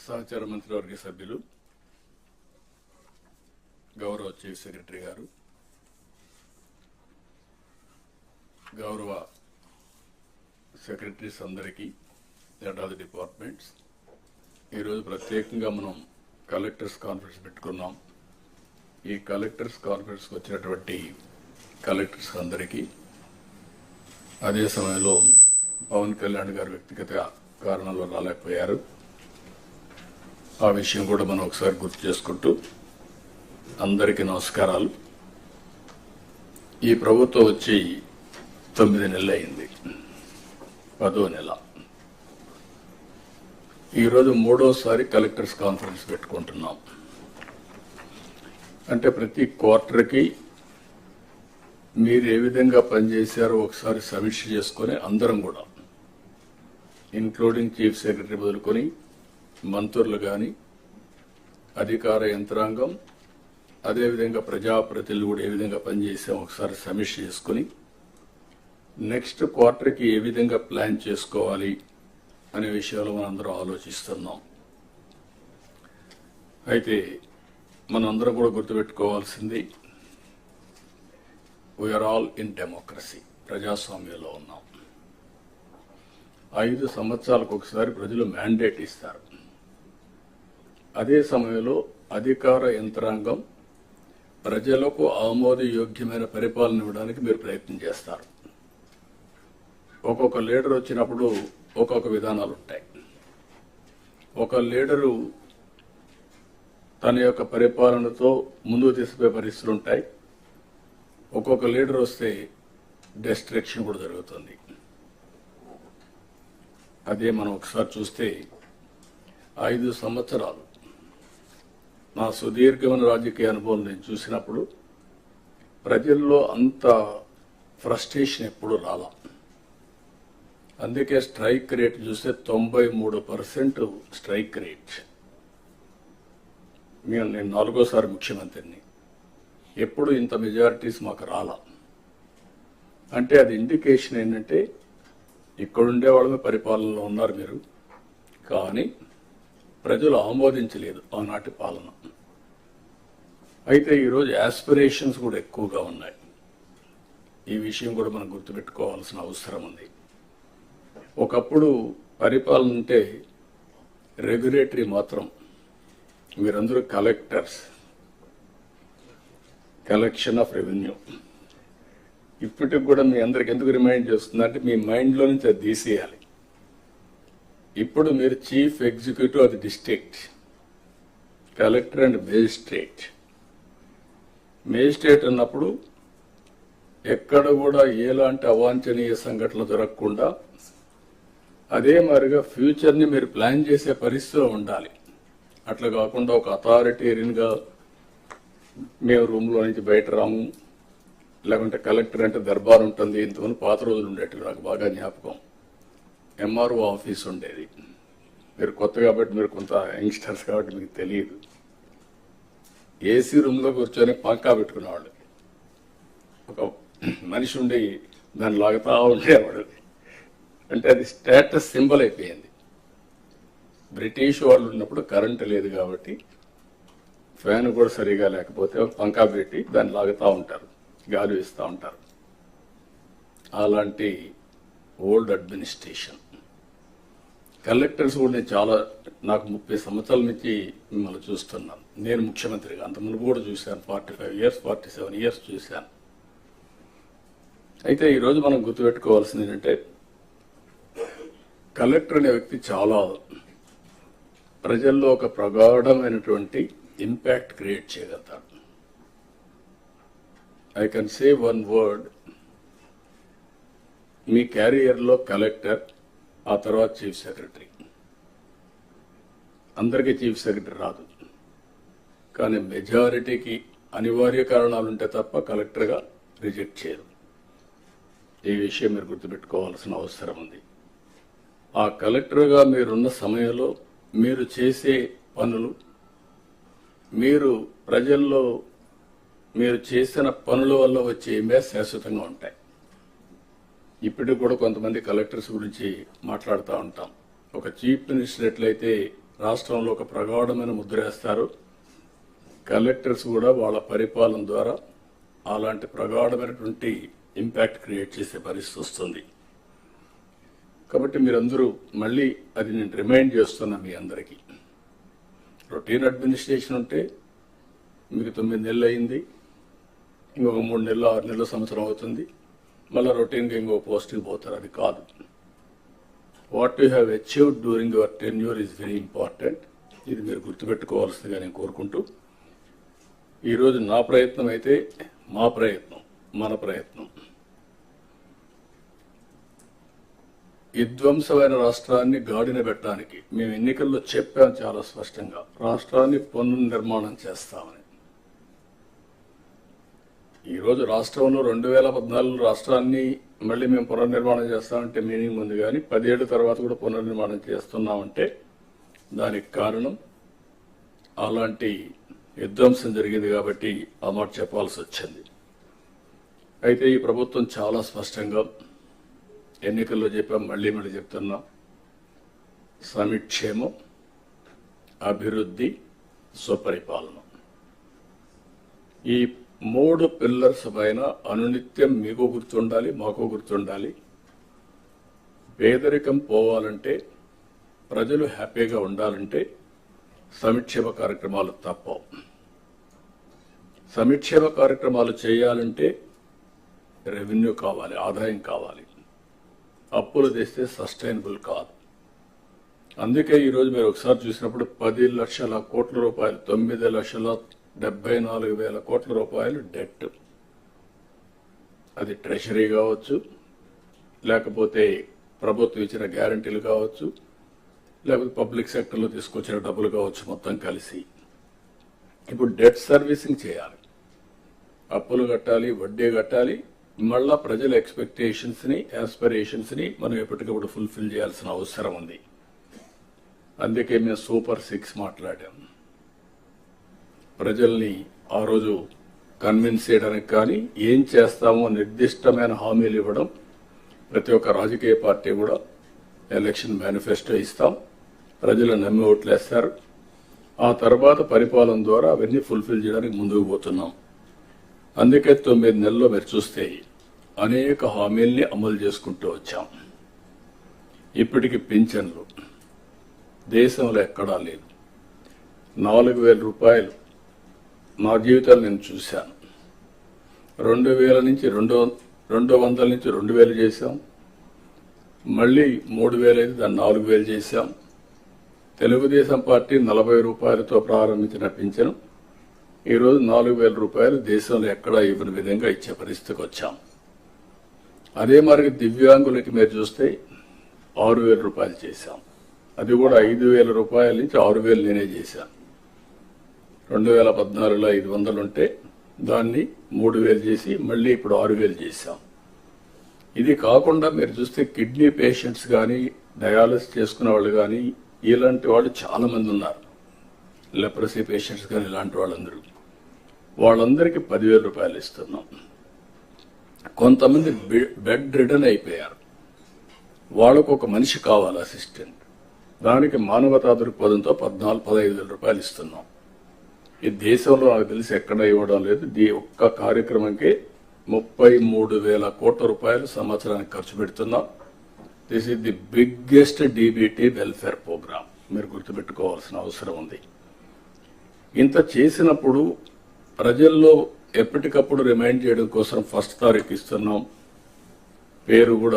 సహచార మంత్రివర్గ సభ్యులు గౌరవ చీఫ్ సెక్రటరీ గారు, గౌరవ సెక్రటరీస్ అందరికీ, హెడ్ ఆఫ్ ది డిపార్ట్మెంట్స్, ఈరోజు ప్రత్యేకంగా మనం కలెక్టర్స్ కాన్ఫరెన్స్ పెట్టుకున్నాం. ఈ కలెక్టర్స్ కాన్ఫరెన్స్కి వచ్చినటువంటి కలెక్టర్స్ అందరికీ, అదే సమయంలో పవన్ కళ్యాణ్ గారు వ్యక్తిగత కారణాల వల్ల రాలేకపోయారు, ఆ విషయం కూడా మనం ఒకసారి గుర్తు చేసుకుంటూ అందరికీ నమస్కారాలు. ఈ ప్రభుత్వం వచ్చి 9 నెలలు అయింది, 10వ నెల. ఈరోజు 3వసారి కలెక్టర్స్ కాన్ఫరెన్స్ పెట్టుకుంటున్నాం. అంటే ప్రతి క్వార్టర్కి మీరు ఏ విధంగా పనిచేశారో ఒకసారి సమీక్ష చేసుకుని అందరం కూడా, ఇంక్లూడింగ్ చీఫ్ సెక్రటరీ మొదలుకొని మంత్రులు కానీ, అధికార యంత్రాంగం, అదేవిధంగా ప్రజాప్రతినిధులు కూడా ఏ విధంగా పనిచేసాం ఒకసారి సమీక్ష చేసుకుని నెక్స్ట్ క్వార్టర్కి ఏ విధంగా ప్లాన్ చేసుకోవాలి అనే విషయాలు మనందరం ఆలోచిస్తున్నాం. అయితే మనందరం కూడా గుర్తుపెట్టుకోవాల్సింది, వీఆర్ ఆల్ ఇన్ డెమోక్రసీ, ప్రజాస్వామ్యంలో ఉన్నాం. 5 సంవత్సరాలకు ఒకసారి ప్రజలు మ్యాండేట్ ఇస్తారు. అదే సమయంలో అధికార యంత్రాంగం ప్రజలకు ఆమోదయోగ్యమైన పరిపాలన ఇవ్వడానికి మీరు ప్రయత్నం చేస్తారు. ఒక్కొక్క లీడర్ వచ్చినప్పుడు ఒక్కొక్క విధానాలు ఉంటాయి. ఒక లీడరు తన యొక్క పరిపాలనతో ముందుకు తీసుకుపోయే పరిస్థితులు ఉంటాయి. ఒక్కొక్క లీడర్ వస్తే డిస్ట్రక్షన్ కూడా జరుగుతుంది. అదే మనం ఒకసారి చూస్తే 5 సంవత్సరాలు నా సుదీర్ఘమైన రాజకీయ అనుభవం నేను చూసినప్పుడు ప్రజల్లో అంత ఫ్రస్ట్రేషన్ ఎప్పుడు రాలా. అందుకే స్ట్రైక్ రేట్ చూస్తే 93% స్ట్రైక్ రేట్. నేను 4వసారి ముఖ్యమంత్రిని, ఎప్పుడు ఇంత మెజారిటీస్ మాకు రాలా. అంటే అది ఇండికేషన్ ఏంటంటే ఇక్కడుండే వాళ్ళమే పరిపాలనలో ఉన్నారు మీరు, కానీ ప్రజలు ఆమోదించలేదు ఆనాటి పాలన. అయితే ఈరోజు యాస్పిరేషన్స్ కూడా ఎక్కువగా ఉన్నాయి. ఈ విషయం కూడా మనం గుర్తుపెట్టుకోవాల్సిన అవసరం ఉంది. ఒకప్పుడు పరిపాలన అంటే రెగ్యులేటరీ మాత్రం, మీరందరూ కలెక్టర్స్, కలెక్షన్ ఆఫ్ రెవెన్యూ. ఇప్పటికి కూడా మీ అందరికి ఎందుకు రిమైండ్ చేస్తుందంటే మీ మైండ్లో నుంచి అది తీసేయాలి. ఇప్పుడు మీరు chief executive of the district, collector and magistrate. Magistrate అన్నప్పుడు ఎక్కడ కూడా ఎలాంటి అవాంఛనీయ సంఘటనలు జరగకుండా అదే మాదిరిగా ఫ్యూచర్ని మీరు ప్లాన్ చేసే పరిస్థితిలో ఉండాలి. అట్లా కాకుండా ఒక అథారిటేరియన్గా మేము రూమ్లో నుంచి బయట రాము, లేకుంటే కలెక్టర్ అంటే దర్బార్ ఉంటుంది. ఇంతమంది పాత రోజులు ఉండేవి, నాకు బాగా జ్ఞాపకం. ఎంఆర్ఓ ఆఫీస్ ఉండేది. మీరు కొత్త కాబట్టి, మీరు కొంత యంగ్స్టర్స్ కాబట్టి మీకు తెలియదు. ఏసీ రూమ్లో కూర్చొని పంకా పెట్టుకునేవాళ్ళు. ఒక మనిషి ఉండి దాన్ని లాగుతా ఉండేవాడు. అంటే అది స్టేటస్ సింబల్ అయిపోయింది. బ్రిటిష్ వాళ్ళు ఉన్నప్పుడు కరెంటు లేదు కాబట్టి ఫ్యాన్ కూడా సరిగా లేకపోతే పంకా పెట్టి దాన్ని లాగుతూ ఉంటారు, గాలి వేస్తూ ఉంటారు. అలాంటి ఓల్డ్ అడ్మినిస్ట్రేషన్. కలెక్టర్స్ కూడా నాకు 30 సంవత్సరాల నుంచి మిమ్మల్ని చూస్తున్నాను. నేను ముఖ్యమంత్రిగా అంత ముందు కూడా చూశాను, 45 ఇయర్స్ 47 ఇయర్స్ చూశాను. అయితే ఈరోజు మనం గుర్తుపెట్టుకోవాల్సింది ఏంటంటే, కలెక్టర్ అనే వ్యక్తి చాలా ప్రజల్లో ఒక ప్రగాఢమైనటువంటి ఇంపాక్ట్ క్రియేట్ చేయగలుగుతాడు. I can say one word, మీ క్యారియర్లో కలెక్టర్, ఆ తర్వాత చీఫ్ సెక్రటరీ. అందరికీ చీఫ్ సెక్రటరీ రాదు, కానీ మెజారిటీకి అనివార్య కారణాలు ఉంటే తప్ప కలెక్టర్గా రిజెక్ట్ చేయరు. ఈ విషయం మీరు గుర్తుపెట్టుకోవాల్సిన అవసరం ఉంది. ఆ కలెక్టర్గా మీరున్న సమయంలో మీరు చేసే పనులు, మీరు ప్రజల్లో మీరు చేసిన పనుల వల్ల వచ్చే ఇమేజ్ శాశ్వతంగా ఉంటాయి. ఇప్పటికి కూడా కొంతమంది కలెక్టర్స్ గురించి మాట్లాడుతూ ఉంటాం. ఒక చీఫ్ మినిస్టర్ ఎట్లయితే రాష్ట్రంలో ఒక ప్రగాఢమైన ముద్ర వేస్తారు. కలెక్టర్స్ కూడా వాళ్ళ పరిపాలన ద్వారా అలాంటి ప్రగాఢమైనటువంటి ఇంపాక్ట్ క్రియేట్ చేసే పరిస్థితి వస్తుంది. కాబట్టి మీరందరూ మళ్ళీ అది నేను రిమైండ్ చేస్తున్నా మీ అందరికీ. రొటీన్ అడ్మినిస్ట్రేషన్ ఉంటే మీకు 9 నెలలు అయింది, ఇంకొక 3 నెలలు 6 నెలలు సంవత్సరం అవుతుంది, మళ్ళీ రొటీన్గా ఇంకో పోస్టింగ్ పోతారు. అది కాదు. What you have achieved during your tenure is very important. ఇది మీరు గుర్తుపెట్టుకోవాల్సిందిగా నేను కోరుకుంటూ, ఈరోజు నా ప్రయత్నం అయితే మా ప్రయత్నం, మన ప్రయత్నం విధ్వంసమైన రాష్ట్రాన్ని గాడిన పెట్టడానికి మేము ఎన్నికల్లో చెప్పాం చాలా స్పష్టంగా, రాష్ట్రాన్ని పునర్నిర్మాణం చేస్తామని. ఈరోజు రాష్ట్రంలో 2014 రాష్ట్రాన్ని మళ్ళీ మేము పునర్నిర్మాణం చేస్తామంటే మీనింగ్ ఉంది, కానీ 10 ఏళ్ల తర్వాత కూడా పునర్నిర్మాణం చేస్తున్నామంటే దానికి కారణం అలాంటి విధ్వంసం జరిగింది కాబట్టి ఆ మాట చెప్పాల్సి వచ్చింది. అయితే ఈ ప్రభుత్వం చాలా స్పష్టంగా ఎన్నికల్లో చెప్పాం, మళ్ళీ చెప్తున్నాం, సమిక్షేమం, అభివృద్ధి, సుపరిపాలన, ఈ 3 పిల్లర్స్ పైన అనునిత్యం మీకు గుర్తుండాలి, మాకు గుర్తుండాలి. పేదరికం పోవాలంటే, ప్రజలు హ్యాపీగా ఉండాలంటే సంక్షేమ కార్యక్రమాలు తప్పవు. సంక్షేమ కార్యక్రమాలు చేయాలంటే రెవెన్యూ కావాలి, ఆదాయం కావాలి. అప్పులు తెస్తే సస్టైనబుల్ కాదు. అందుకే ఈరోజు మీరు ఒకసారి చూసినప్పుడు 10 లక్షల కోట్ల రూపాయలు, 9,74,000 కోట్ల రూపాయలు డెట్. అది ట్రెషరీ కావచ్చు, లేకపోతే ప్రభుత్వం ఇచ్చిన గ్యారంటీలు కావచ్చు, లేకపోతే పబ్లిక్ సెక్టర్లో తీసుకొచ్చిన డబ్బులు కావచ్చు, మొత్తం కలిసి ఇప్పుడు డెట్ సర్వీసింగ్ చేయాలి, అప్పులు కట్టాలి, వడ్డీ కట్టాలి. మళ్ళా ప్రజల ఎక్స్పెక్టేషన్స్ ని, ఆస్పిరేషన్స్ ని మనం ఎప్పటికప్పుడు ఫుల్ఫిల్ చేయాల్సిన అవసరం ఉంది. అందుకే మేము సూపర్ 6 మాట్లాడాం. ప్రజల్ని ఆ రోజు కన్విన్స్ చేయడానికి కానీ ఏం చేస్తామో నిర్దిష్టమైన హామీలు ఇవ్వడం. ప్రతి ఒక్క రాజకీయ పార్టీ కూడా ఎలక్షన్ మేనిఫెస్టో ఇస్తాం, ప్రజలు నమ్మి ఓట్లేస్తారు. ఆ తర్వాత పరిపాలన ద్వారా అవన్నీ ఫుల్ఫిల్ చేయడానికి ముందుకు పోతున్నాం. అందుకే 9 నెలల్లో మీరు చూస్తే అనేక హామీల్ని అమలు చేసుకుంటూ వచ్చాం. ఇప్పటికి పింఛన్లు దేశంలో ఎక్కడా లేదు. 4,000 రూపాయలు నా జీవితాలు నేను చూశాను. 2,000 నుంచి 200 నుంచి 2,000 చేశాం. మళ్ళీ 3,000 అయితే దాన్ని 4,000 చేశాం. తెలుగుదేశం పార్టీ 40 రూపాయలతో ప్రారంభించిన పింఛను ఈరోజు 4,000 రూపాయలు దేశంలో ఎక్కడా ఇవ్వని విధంగా ఇచ్చే పరిస్థితికి వచ్చాం. అదే మరి దివ్యాంగులకి మీరు చూస్తే 6,000 రూపాయలు చేశాం. అది కూడా 5,000 రూపాయల నుంచి 6,000 నేనే చేశాను. 2014లో 500 ఉంటే దాన్ని 3,000 చేసి మళ్ళీ ఇప్పుడు 6,000 చేశాం. ఇది కాకుండా మీరు చూస్తే కిడ్నీ పేషెంట్స్ కానీ, డయాలసిస్ చేసుకునే వాళ్ళు కానీ, ఇలాంటి వాళ్ళు చాలా మంది ఉన్నారు. లెప్రసీ పేషెంట్స్ కానీ ఇలాంటి వాళ్ళందరికీ 10,000 రూపాయలు ఇస్తున్నాం. కొంతమంది బెడ్ రిడన్ అయిపోయారు, వాళ్ళకు ఒక మనిషి కావాలి, అసిస్టెంట్. దానికి మానవతా దృక్పథంతో 14-15,000 రూపాయలు ఇస్తున్నాం. ఈ దేశంలో నాకు తెలిసి ఎక్కడ ఇవ్వడం లేదు. ఈ ఒక్క కార్యక్రమంకే 33,000 కోట్ల రూపాయలు సంవత్సరానికి ఖర్చు పెడుతున్నాం. This is the biggest DBT welfare programme. మీరు గుర్తుపెట్టుకోవాల్సిన అవసరం ఉంది. ఇంత చేసినప్పుడు ప్రజల్లో ఎప్పటికప్పుడు రిమైండ్ చేయడం కోసం 1st తారీఖు ఇస్తున్నాం. పేరు కూడా